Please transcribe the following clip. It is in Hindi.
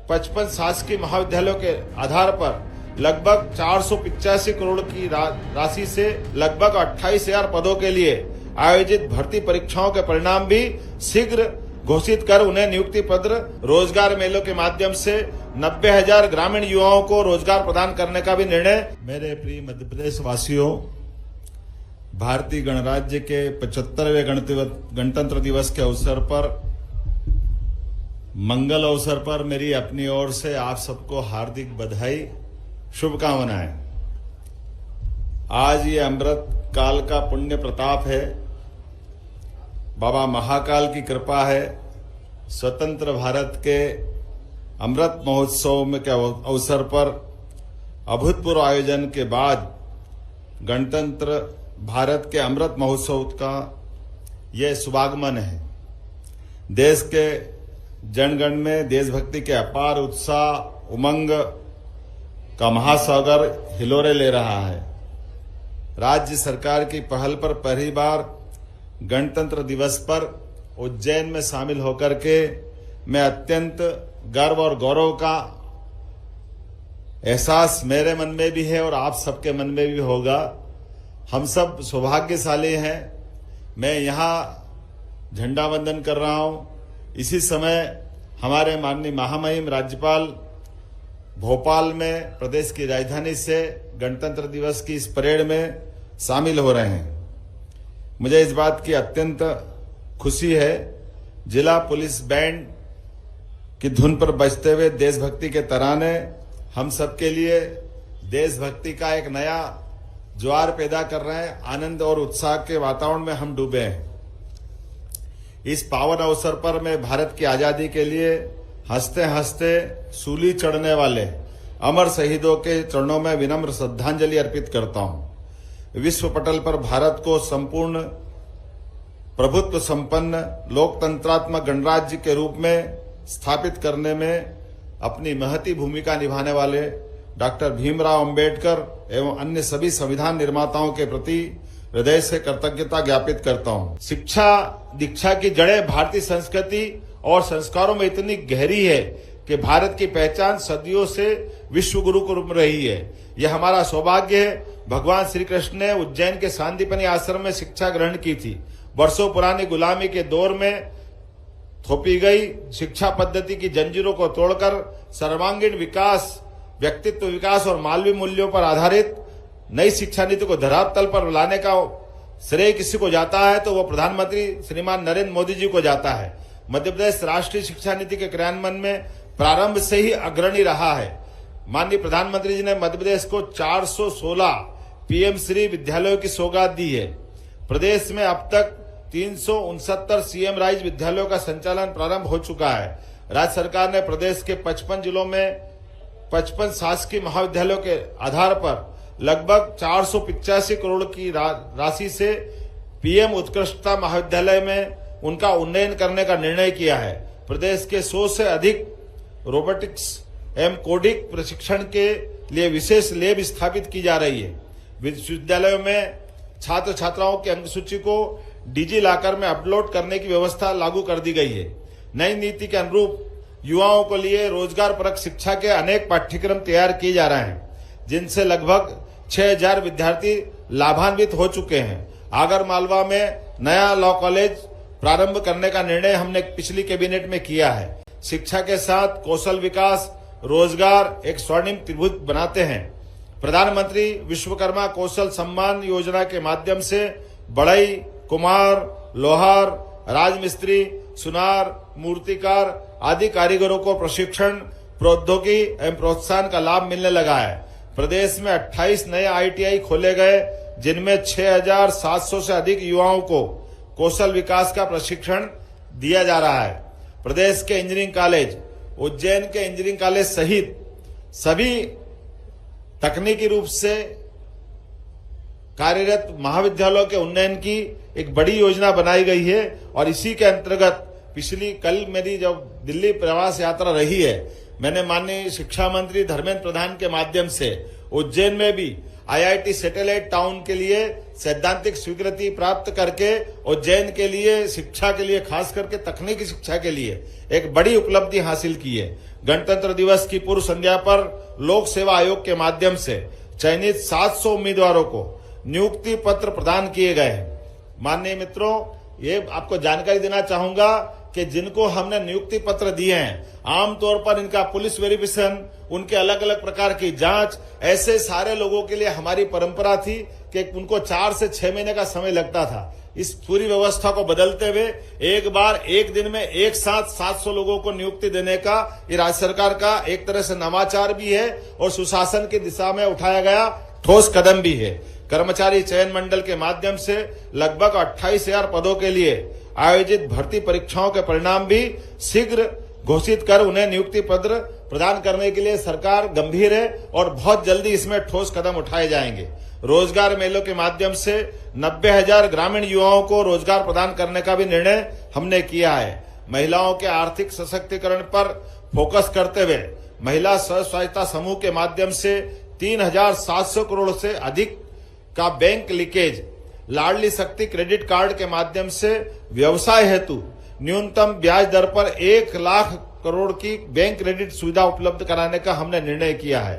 55 शासकीय महाविद्यालयों के आधार पर लगभग 485 करोड़ की राशि से लगभग 28,000 पदों के लिए आयोजित भर्ती परीक्षाओं के परिणाम भी शीघ्र घोषित कर उन्हें नियुक्ति पत्र, रोजगार मेलों के माध्यम से 90,000 ग्रामीण युवाओं को रोजगार प्रदान करने का भी निर्णय। मेरे प्रिय मध्य प्रदेश वासियों, भारतीय गणराज्य के 75वें गणतंत्र दिवस के अवसर पर, मंगल अवसर पर मेरी अपनी ओर से आप सबको हार्दिक बधाई, शुभकामनाएं। आज ये अमृत काल का पुण्य प्रताप है, बाबा महाकाल की कृपा है। स्वतंत्र भारत के अमृत महोत्सव में के अवसर पर अभूतपूर्व आयोजन के बाद गणतंत्र भारत के अमृत महोत्सव का यह शुभागमन है। देश के जनगण में देशभक्ति के अपार उत्साह, उमंग का महासागर हिलोरे ले रहा है। राज्य सरकार की पहल पर पहली बार गणतंत्र दिवस पर उज्जैन में शामिल होकर के मैं अत्यंत गर्व और गौरव का एहसास मेरे मन में भी है और आप सबके मन में भी होगा। हम सब सौभाग्यशाली हैं। मैं यहाँ झंडा वंदन कर रहा हूँ। इसी समय हमारे माननीय महामहिम राज्यपाल भोपाल में प्रदेश की राजधानी से गणतंत्र दिवस की इस परेड में शामिल हो रहे हैं। मुझे इस बात की अत्यंत खुशी है। जिला पुलिस बैंड की धुन पर बजते हुए देशभक्ति के तराने हम सबके लिए देशभक्ति का एक नया ज्वार पैदा कर रहे हैं। आनंद और उत्साह के वातावरण में हम डूबे हैं। इस पावन अवसर पर मैं भारत की आजादी के लिए हंसते हंसते सूली चढ़ने वाले अमर शहीदों के चरणों में विनम्र श्रद्धांजलि अर्पित करता हूं। विश्व पटल पर भारत को संपूर्ण प्रभुत्व संपन्न लोकतंत्रात्मक गणराज्य के रूप में स्थापित करने में अपनी महती भूमिका निभाने वाले डॉक्टर भीमराव अंबेडकर एवं अन्य सभी संविधान निर्माताओं के प्रति हृदय से कृतज्ञता ज्ञापित करता हूं। शिक्षा दीक्षा की जड़ें भारतीय संस्कृति और संस्कारों में इतनी गहरी है कि भारत की पहचान सदियों से विश्व गुरु के रूप में रही है। यह हमारा सौभाग्य है। भगवान श्री कृष्ण ने उज्जैन के सांदीपनि आश्रम में शिक्षा ग्रहण की थी। वर्षों पुरानी गुलामी के दौर में थोपी गई शिक्षा पद्धति की जंजीरों को तोड़कर सर्वांगीण विकास, व्यक्तित्व विकास और मानवीय मूल्यों पर आधारित नई शिक्षा नीति को धरातल पर लाने का श्रेय किसी को जाता है तो वो प्रधानमंत्री श्रीमान नरेंद्र मोदी जी को जाता है। मध्य प्रदेश राष्ट्रीय शिक्षा नीति के क्रियान्वयन में प्रारंभ से ही अग्रणी रहा है। माननीय प्रधानमंत्री जी ने मध्य प्रदेश को 416 पीएम श्री विद्यालयों की सौगात दी है। प्रदेश में अब तक 369 सीएम राइज विद्यालयों का संचालन प्रारंभ हो चुका है। राज्य सरकार ने प्रदेश के 55 जिलों में 55 शासकीय महाविद्यालयों के आधार पर लगभग 485 करोड़ की राशि से पीएम उत्कृष्टता महाविद्यालय में उनका उन्नयन करने का निर्णय किया है। प्रदेश के 100 से अधिक रोबोटिक्स एवं कोडिंग प्रशिक्षण के लिए विशेष लैब स्थापित की जा रही है। विश्वविद्यालयों में छात्र छात्राओं की अंक सूची को डिजी लॉकर में अपलोड करने की व्यवस्था लागू कर दी गई है। नई नीति के अनुरूप युवाओं को लिए रोजगार परक शिक्षा के अनेक पाठ्यक्रम तैयार किए जा रहे हैं, जिनसे लगभग 6,000 विद्यार्थी लाभान्वित हो चुके हैं। आगरमालवा में नया लॉ कॉलेज प्रारंभ करने का निर्णय हमने पिछली कैबिनेट में किया है। शिक्षा के साथ कौशल विकास, रोजगार एक स्वर्णिम त्रिभुज बनाते हैं। प्रधानमंत्री विश्वकर्मा कौशल सम्मान योजना के माध्यम से बढ़ई, कुम्हार, लोहार, राजमिस्त्री, सुनार, मूर्तिकार आदि कारीगरों को प्रशिक्षण, प्रौद्योगिकी एवं प्रोत्साहन का लाभ मिलने लगा है। प्रदेश में 28 नए आईटीआई खोले गए, जिनमें 6,700 से अधिक युवाओं को कौशल विकास का प्रशिक्षण दिया जा रहा है। प्रदेश के इंजीनियरिंग कॉलेज, उज्जैन के इंजीनियरिंग कॉलेज सहित सभी तकनीकी रूप से कार्यरत महाविद्यालयों के उन्नयन की एक बड़ी योजना बनाई गई है। और इसी के अंतर्गत कल मेरी जब दिल्ली प्रवास यात्रा रही है, मैंने माननीय शिक्षा मंत्री धर्मेंद्र प्रधान के माध्यम से उज्जैन में भी आईआईटी सैटेलाइट टाउन के लिए सैद्धांतिक स्वीकृति प्राप्त करके उज्जैन के लिए शिक्षा के लिए, खास करके तकनीकी शिक्षा के लिए एक बड़ी उपलब्धि हासिल की है। गणतंत्र दिवस की पूर्व संध्या पर लोक सेवा आयोग के माध्यम से चयनित 700 उम्मीदवारों को नियुक्ति पत्र प्रदान किए गए हैं। माननीय मित्रों, ये आपको जानकारी देना चाहूंगा कि जिनको हमने नियुक्ति पत्र दिए हैं, आमतौर पर इनका पुलिस वेरिफिकेशन, उनके अलग अलग प्रकार की जांच, ऐसे सारे लोगों के लिए हमारी परंपरा थी कि उनको 4 से 6 महीने का समय लगता था। इस पूरी व्यवस्था को बदलते हुए एक बार एक दिन में एक साथ 700 लोगों को नियुक्ति देने का ये राज्य सरकार का एक तरह से नवाचार भी है और सुशासन की दिशा में उठाया गया ठोस कदम भी है। कर्मचारी चयन मंडल के माध्यम से लगभग 28,000 पदों के लिए आयोजित भर्ती परीक्षाओं के परिणाम भी शीघ्र घोषित कर उन्हें नियुक्ति पत्र प्रदान करने के लिए सरकार गंभीर है और बहुत जल्दी इसमें ठोस कदम उठाए जाएंगे। रोजगार मेलों के माध्यम से 90,000 ग्रामीण युवाओं को रोजगार प्रदान करने का भी निर्णय हमने किया है। महिलाओं के आर्थिक सशक्तिकरण पर फोकस करते हुए महिला स्व सहायता समूह के माध्यम से 3,700 करोड़ से अधिक का बैंक लीकेज, लाडली शक्ति क्रेडिट कार्ड के माध्यम से व्यवसाय हेतु न्यूनतम ब्याज दर पर 1 लाख करोड़ की बैंक क्रेडिट सुविधा उपलब्ध कराने का हमने निर्णय किया है।